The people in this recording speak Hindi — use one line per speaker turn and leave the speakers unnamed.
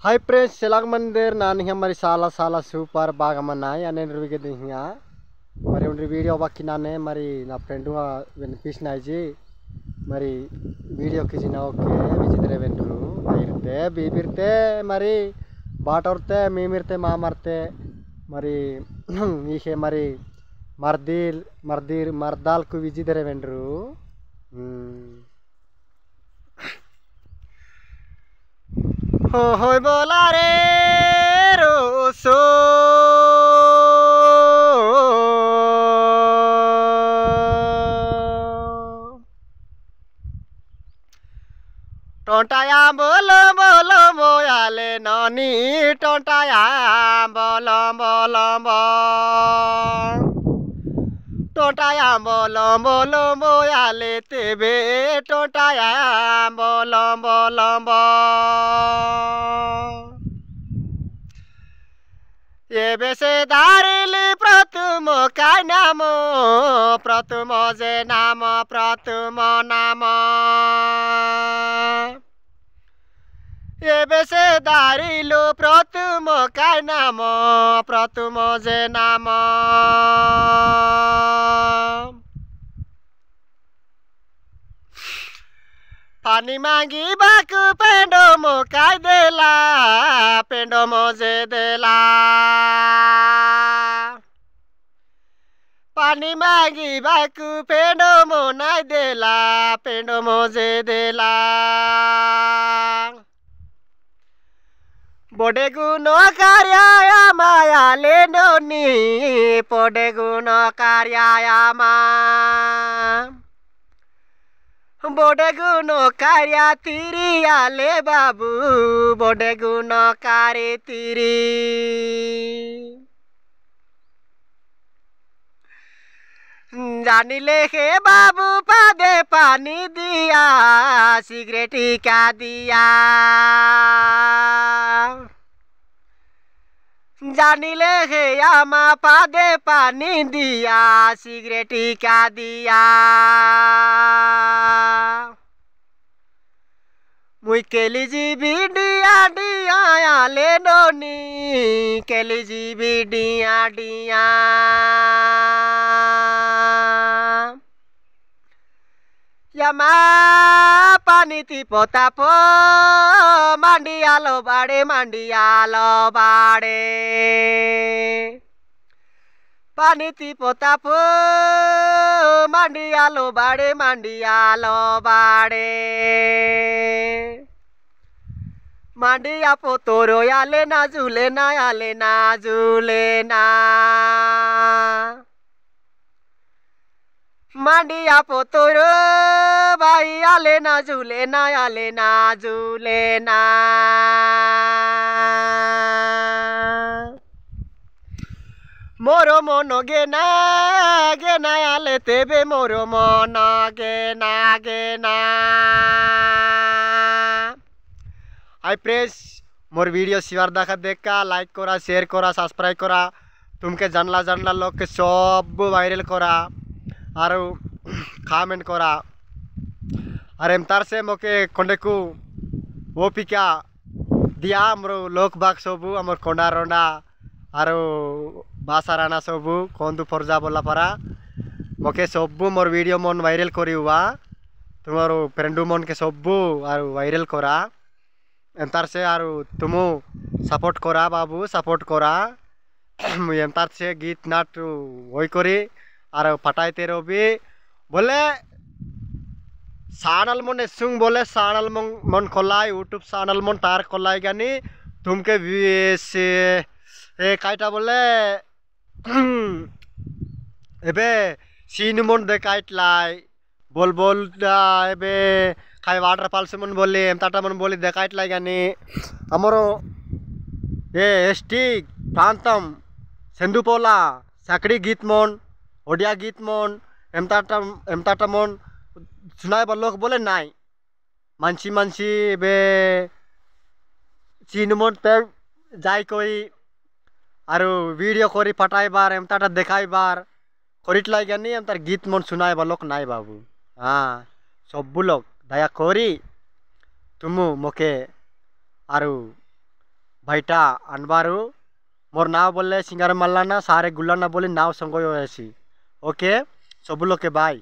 हाय फ्रेंड्स सेलाग मंदिर नानी हमारी साला साला सूपर बाग मनाई अने रुगे दिहिया मरी उन वीडियो बाकी नाने मरी ना फ्रेंडु वेन पीस नाइजी मरी वीडियो किसी ना ओके विजितरे वेंडरू बाइरते बीबिरते मरी बाटोरते मीमिरते मामरते मरी इहे मरी मर्दीर मर्दीर मर्दाल को विजितरे वेंडरू होय बोला रे रोसो टोंटाया बोलो बोलो मोयाले ननी टोंटाया बोलो बोलो टोंटाया बोलो बोलो मोयाले तेबे टोंटाया बोलो बोलो ये बेसे दारिली प्रथम काय नाम प्रथम जे नाम प्रथम नाम ये बेसे दारिलो प्रथम काय नाम प्रथम जे नाम पानी मांगी बाकु पेंडो मोकाय देला पेंडो मोजे देला पानी मांगी बाकु पेंडो मोनाय देला पेंडो मोजे देला बोडे गुनो कार्याया माया लेनोनी पोडे गुनो कार्याया मा बोडे गुनो कार्या तीरी आले बाबू बोडे गुनो कार्य तीरी जानिले हे बाबू पादे पानी दिया सिगरेटी क्या दिया जानिले हे आमा पादे पानी दिया सिगरेटी क्या दिया मुई केली जी डिया डिया ले नोनी केली जी डिया डिया यमा पानी ती पोतापो मांडियालो बाड़े पानी ती पोतापो मांडियालो बाड़े मांडिया पोतोरो आले ना झूले ना मांडिया पोतोरो भाई आले ना झूले ना मोरो मोनो गेना गेना आले तेबे मोरो मोनो गेना गेना हाय फ्रेंड्स मोर वीडियो शिवार देखा देखा लाइक करा शेयर करा सब्सक्राइब करा तुमके जानला जानला लोग के सब वायरल करा और कमेंट करा अरे एमतार से मोके कोंडे को वो पिका दिया हमरो लोक बाग सबू हमर कोंडा रोंडा और बासा राणा सबू कोंदु फरजा बोला परा मोके सबू मोर वीडियो मन वायरल करी हुआ तुम्हारो फ्रेंडू मन के सबू और वायरल करा एमतार से और तुम सपोर्ट करा बाबू सपोर्ट करा एमतार से गीत नाट वही करी और पटाइते रवि बोले चैनल मन सुंग बोले चैनल मन खोलाई यूट्यूब चैनल मन तार खोलाई गानी तुमके काईटा बोले एबे सीन मन देखाइट लाई बोल बोल एबे खाई वाटर पाल्स मन बोली एमताटा मन बोली देखाइट लाई गानी हमरो ये एसटी प्रांतम सेंदुपोला साकड़ी गीत मन ओडिया गीत मन एमताटा मन सुनाई लोग बोले नाई मानसी मानसी बे चीन मन पे जाई कोई और वीडियो करी पटाई बार एमताटा देखाई बार करिट लाई गानी एमतार गीत मन सुनाई लोग नाई बाबू हाँ सब लोग दया करी तुम मोके आरु ভাইটা আনবারু মোর নাও বললে সিঙ্গার মাল্লানা সারে গুল্লানা বলি নাও সঙ্গ হয়েছি। ওকে, সবু লোকে বাই।